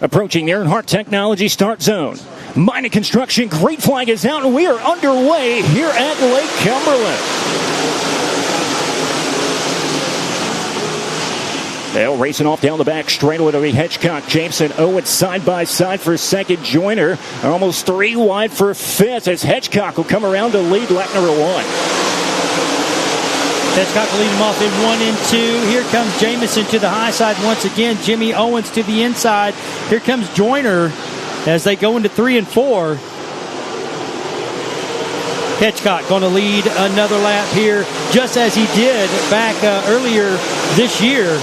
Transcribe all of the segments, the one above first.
Approaching the Earnhardt Technology start zone. Mining construction, great flag is out, and we are underway here at Lake Cumberland. They're racing off down the back straightaway to be Hedgecock, Jameson, Owens side by side for second. Joyner almost 3 wide for fifth as Hedgecock will come around to lead lap number 1. Hedgecock will lead him off in 1 and 2. Here comes Jameson to the high side once again. Jimmy Owens to the inside. Here comes Joyner as they go into 3 and 4. Hedgecock going to lead another lap here, just as he did back earlier this year.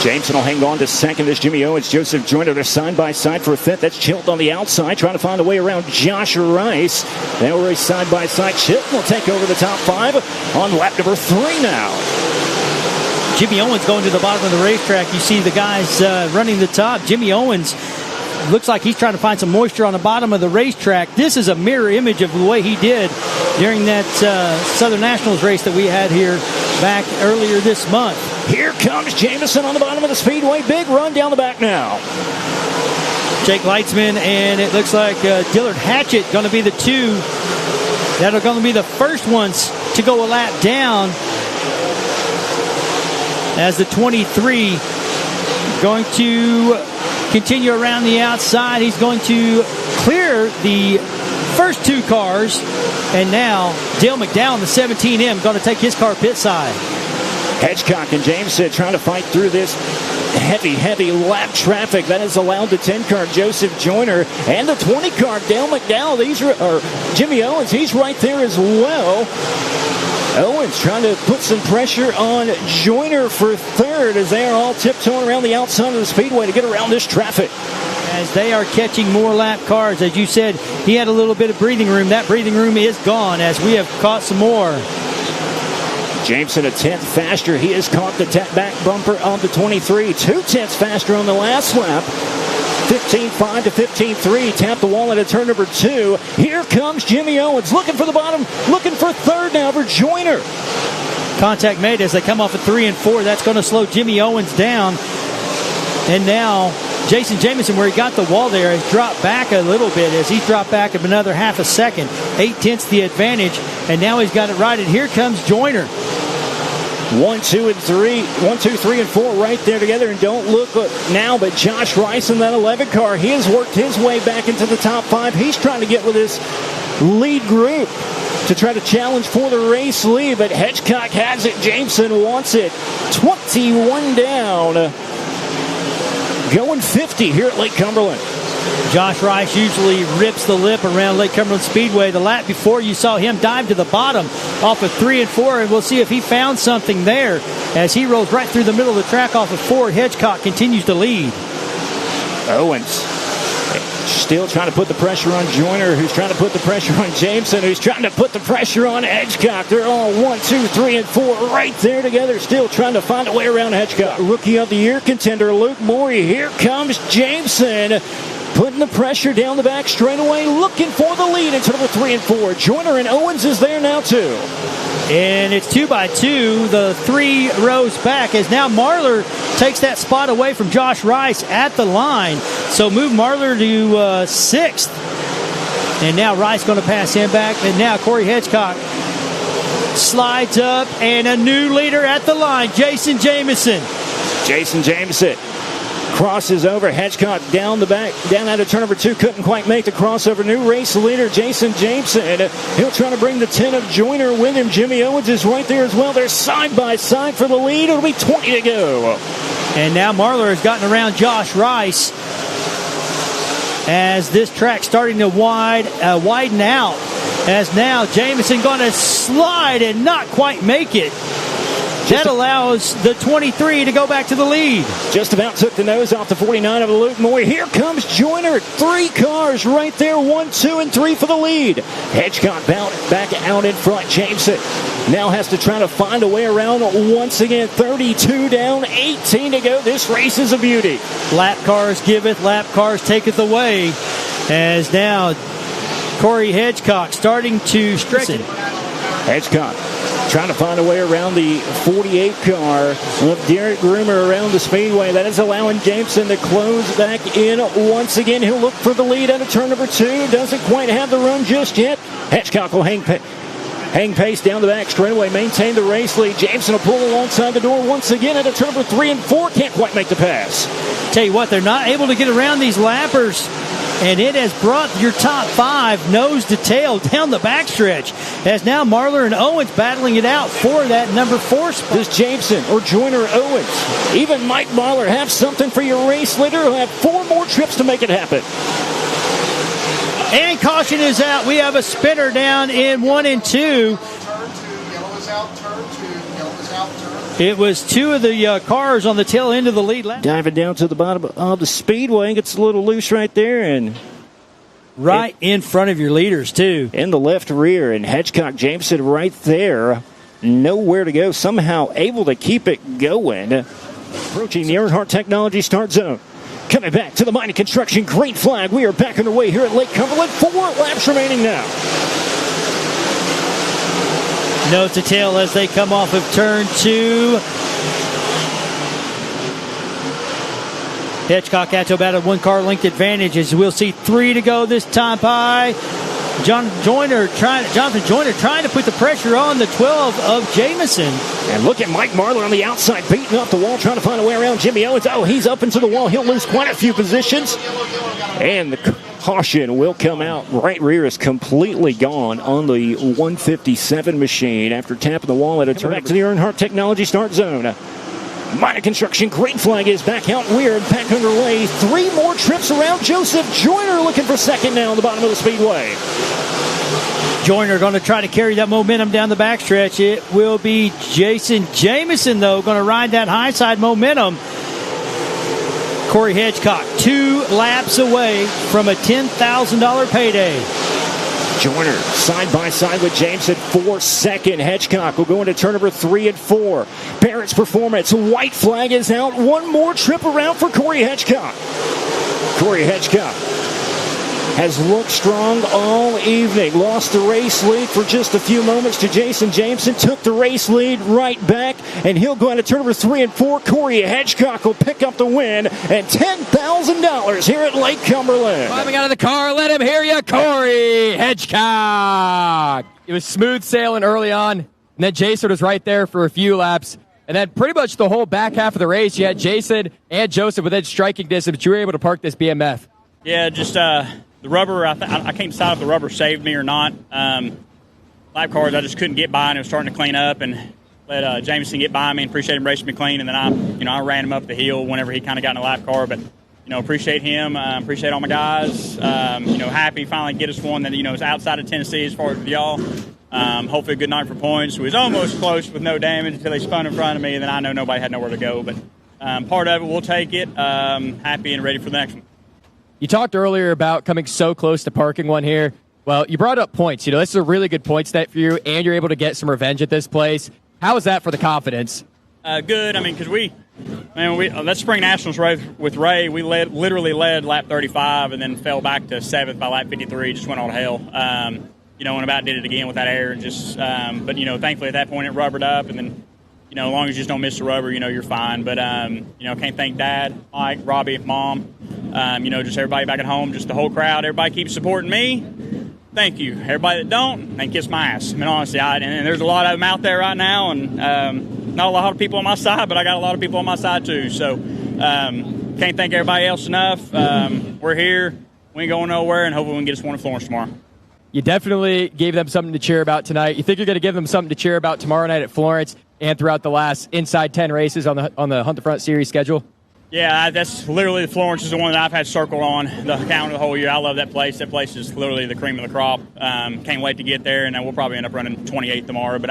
Jameson will hang on to second as Jimmy Owens. Joseph Joyner, they're side by side for fifth. That's Chilton on the outside, trying to find a way around Josh Rice. They'll race side by side. Chilton will take over the top 5 on lap number 3 now. Jimmy Owens going to the bottom of the racetrack. You see the guys running the top. Jimmy Owens looks like he's trying to find some moisture on the bottom of the racetrack. This is a mirror image of the way he did during that Southern Nationals race that we had here back earlier this month. Here comes Jameson on the bottom of the speedway. Big run down the back now. Jake Leitzman, and it looks like Dillard Hatchett going to be the 2 that are going to be the first ones to go a lap down, as the 23 going to continue around the outside. He's going to clear the first 2 cars, and now Dale McDowell in the 17M going to take his car pit side. Hedgecock and Jameson trying to fight through this heavy lap traffic that is allowed the 10 car Joseph Joyner and the 20 car Dale McDowell. Jimmy Owens, he's right there as well. Owens trying to put some pressure on Joyner for third as they are all tiptoeing around the outside of the speedway to get around this traffic. As they are catching more lap cars, as you said, he had a little bit of breathing room. That breathing room is gone as we have caught some more. Jameson a 10th faster. He has caught the back bumper of the 23. 2/10 faster on the last lap. 15.5 to 15.3. Tapped the wall at a turn number 2. Here comes Jimmy Owens looking for the bottom, looking for third now for Joyner. Contact made as they come off at 3 and 4. That's going to slow Jimmy Owens down. And now Jason Jameson, where he got the wall there, has dropped back a little bit as he's dropped back of another half a second. 8/10 the advantage, and now he's got it right. And here comes Joyner. 1, 2, and 3. 1, 2, 3, and 4 right there together. And don't look now, but Josh Rice in that 11 car, he has worked his way back into the top 5. He's trying to get with his lead group to try to challenge for the race lead, but Hedgecock has it. Jameson wants it. 21 down. Going 50 here at Lake Cumberland. Josh Rice usually rips the lip around Lake Cumberland Speedway. The lap before, you saw him dive to the bottom off of 3 and 4, and we'll see if he found something there as he rolls right through the middle of the track off of 4. Hedgecock continues to lead. Owens still trying to put the pressure on Joyner, who's trying to put the pressure on Jameson, who's trying to put the pressure on Hedgecock. They're all 1, 2, 3, and 4 right there together, still trying to find a way around Hedgecock. Rookie of the Year contender Luke Morey. Here comes Jameson, putting the pressure down the back straightaway, looking for the lead into number 3 and 4. Joyner and Owens is there now too. And it's 2 by 2, the 3 rows back, as now Marlar takes that spot away from Josh Rice at the line. So move Marlar to 6th. And now Rice going to pass him back. And now Corey Hedgecock slides up, and a new leader at the line, Jason Jameson. Jason Jameson crosses over. Hedgecock down the back, down out of turn number 2. Couldn't quite make the crossover. New race leader, Jason Jameson. He'll try to bring the 10 of Joyner with him. Jimmy Owens is right there as well. They're side by side for the lead. It'll be 20 to go. And now Marlar has gotten around Josh Rice as this track's starting to widen out. As now Jameson going to slide and not quite make it. That allows the 23 to go back to the lead. Just about took the nose off the 49 of Luke Moy. Here comes Joyner. 3 cars right there. 1, 2, and 3 for the lead. Hedgecock back out in front. Jameson now has to try to find a way around once again. 32 down, 18 to go. This race is a beauty. Lap cars giveth, lap cars taketh away. As now Corey Hedgecock starting to stretch it. Hedgecock trying to find a way around the 48 car of Derek Groomer around the speedway. That is allowing Jameson to close back in once again. He'll look for the lead out of turn number 2. Doesn't quite have the run just yet. Hedgecock will hang pace down the back straightaway, maintain the race lead. Jameson will pull alongside the door once again at a turn number 3 and 4. Can't quite make the pass. Tell you what, they're not able to get around these lappers, and it has brought your top 5 nose to tail down the backstretch. As now Marlar and Owens battling it out for that number 4 spot. Does Jameson or Joyner Owens, even Mike Marlar, have something for your race leader? Who have 4 more trips to make it happen. And caution is out. We have a spinner down in 1 and 2. Yellow is out, turn 2. Yellow is out, turn. It was 2 of the cars on the tail end of the lead lap. Diving down to the bottom of the speedway. Gets a little loose right there. And right in front of your leaders, too. In the left rear. And Hedgecock Jameson right there. Nowhere to go. Somehow able to keep it going. Approaching the Earnhardt Technology start zone. Coming back to the mining construction green flag. We are back underway here at Lake Cumberland. 4 laps remaining now. Nose to tail as they come off of turn 2. Hedgecock out to about a 1 car length advantage as we'll see 3 to go this time by Jonathan Joyner trying to put the pressure on the 12 of Jamison. And look at Mike Marlar on the outside, beating off the wall, trying to find a way around Jimmy Owens. Oh, he's up into the wall. He'll lose quite a few positions. And the caution will come out. Right rear is completely gone on the 157 machine after tapping the wall at a turn. Back to the Earnhardt Technology start zone. Minor construction green flag is back out. We're back underway. 3 more trips around. Joseph Joyner looking for second now on the bottom of the speedway. Joyner going to try to carry that momentum down the backstretch. It will be Jason Jamison, though, going to ride that high side momentum. Corey Hedgecock, 2 laps away from a $10,000 payday. Joyner side by side with Jameson for second. Hedgecock will go into turn number 3 and 4. Barrett's performance. White flag is out. 1 more trip around for Corey Hedgecock. Corey Hedgecock has looked strong all evening. Lost the race lead for just a few moments to Jason Jameson. Took the race lead right back, and he'll go into turn number 3 and 4. Corey Hedgecock will pick up the win and $10,000 here at Lake Cumberland. Climbing out of the car, let him hear you, Corey Hedgecock. It was smooth sailing early on, and then Jason was right there for a few laps. And then pretty much the whole back half of the race, you had Jason and Joseph within striking distance, but you were able to park this BMF. Yeah, just the rubber, I can't decide if the rubber saved me or not. Lap cars, I just couldn't get by, and it was starting to clean up, and let Jameson get by me and appreciate him racing me clean. And then I ran him up the hill whenever he kind of got in a lap car. But, appreciate him, appreciate all my guys. Happy finally get us one that, is outside of Tennessee as far as with y'all. Hopefully a good night for points. We was almost close with no damage until they spun in front of me, and then I know nobody had nowhere to go. But part of it, we'll take it. Happy and ready for the next one. You talked earlier about coming so close to parking one here. Well, you brought up points. This is a really good points net for you, and you're able to get some revenge at this place. How is that for the confidence? Good. Because that spring nationals race with Ray, we literally led lap 35 and then fell back to 7th by lap 53. Just went all to hell. And about did it again with that air. And just, but thankfully at that point it rubbered up, and then, as long as you just don't miss the rubber, you're fine. But, can't thank Dad, Mike, Robbie, Mom, just everybody back at home, just the whole crowd. Everybody keeps supporting me. Thank you. Everybody that don't, they kiss my ass. Honestly, and there's a lot of them out there right now, and not a lot of people on my side, but I got a lot of people on my side too. So, can't thank everybody else enough. We're here. We ain't going nowhere, and hopefully we can get us one in Florence tomorrow. You definitely gave them something to cheer about tonight. You think you're going to give them something to cheer about tomorrow night at Florence and throughout the last inside 10 races on the Hunt the Front Series schedule? Yeah, that's literally Florence is the one that I've had circled on the calendar the whole year. I love that place. That place is literally the cream of the crop. Can't wait to get there, and we'll probably end up running 28 tomorrow. But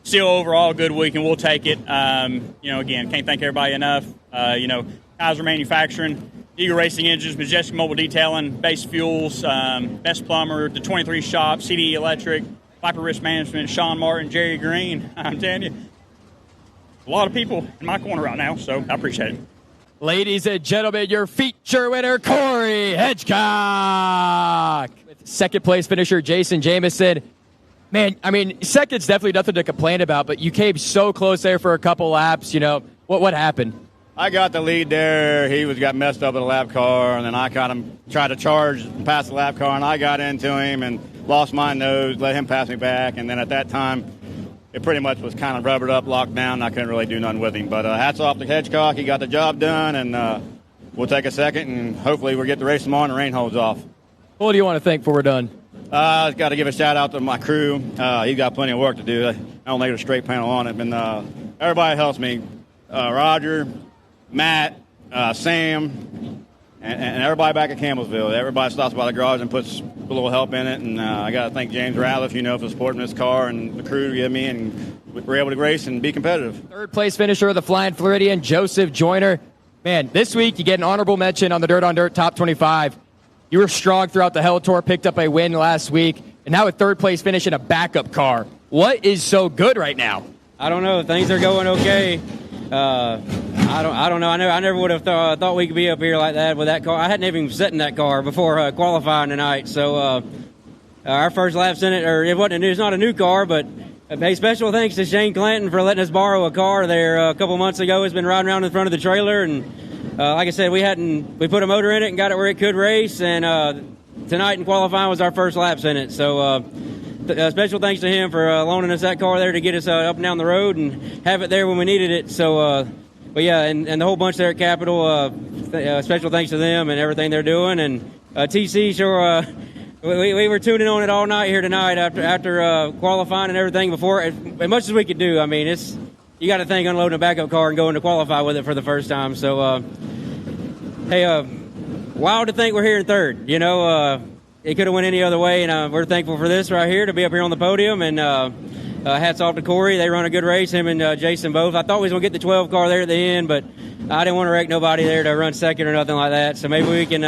still overall a good week, and we'll take it. Again, can't thank everybody enough. Kaiser Manufacturing, Eagle Racing Engines, Majestic Mobile Detailing, Base Fuels, Best Plumber, the 23 Shop, CD Electric, Viper Risk Management, Sean Martin, Jerry Green. I'm telling you, a lot of people in my corner right now, so I appreciate it. Ladies and gentlemen, your feature winner, Corey Hedgecock. With second place finisher, Jason Jamison. Man, I mean, second's definitely nothing to complain about, but you came so close there for a couple laps. What happened? I got the lead there. He got messed up with a lap car, and then I kind of tried to charge past the lap car, and I got into him and lost my nose, let him pass me back, and then at that time, it pretty much was kind of rubbered up, locked down, and I couldn't really do nothing with him. But hats off to Hedgecock. He got the job done, and we'll take a second, and hopefully we'll get the race tomorrow and the rain holds off. What do you want to thank before we're done? I've got to give a shout-out to my crew. He's got plenty of work to do. I don't make a straight panel on it. And everybody helps me. Roger, Matt, Sam, and everybody back at Campbellsville. Everybody stops by the garage and puts a little help in it. And I got to thank James Ratliff, for supporting this car and the crew to give me. And we're able to race and be competitive. Third place finisher of the Flying Floridian, Joseph Joyner. Man, this week you get an honorable mention on the Dirt on Dirt Top 25. You were strong throughout the Hell Tour, picked up a win last week, and now a third place finish in a backup car. What is so good right now? I don't know. Things are going okay. I don't know. I never would have thought we could be up here like that with that car. I hadn't even sat in that car before qualifying tonight. So our first lap's in it, or it's not a new car, but hey, special thanks to Shane Clanton for letting us borrow a car there a couple months ago. It's been riding around in front of the trailer, and like I said, we put a motor in it and got it where it could race, and tonight in qualifying was our first laps in it. So special thanks to him for loaning us that car there to get us up and down the road and have it there when we needed it. So, but yeah, and the whole bunch there at Capitol, special thanks to them and everything they're doing. And TC, sure, we were tuning on it all night here tonight after qualifying and everything before, as much as we could do. I mean, you got to think unloading a backup car and going to qualify with it for the first time. So, hey, wild to think we're here in third. It could have went any other way, and we're thankful for this right here to be up here on the podium. And hats off to Corey. They run a good race, him and Jason both. I thought we was going to get the 12 car there at the end, but I didn't want to wreck nobody there to run second or nothing like that. So maybe we can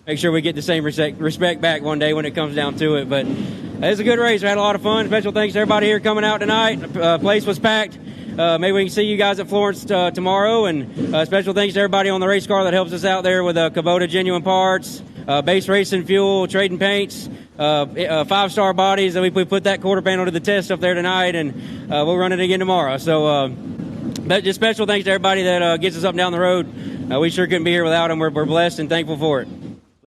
make sure we get the same respect back one day when it comes down to it. But it's a good race. We had a lot of fun. Special thanks to everybody here coming out tonight. The place was packed. Maybe we can see you guys at Florence tomorrow. And special thanks to everybody on the race car that helps us out there with Kubota Genuine Parts, Base Racing Fuel, Trading Paints, 5-star bodies. We put that quarter panel to the test up there tonight, and we'll run it again tomorrow. So just special thanks to everybody that gets us up and down the road. We sure couldn't be here without them. We're blessed and thankful for it.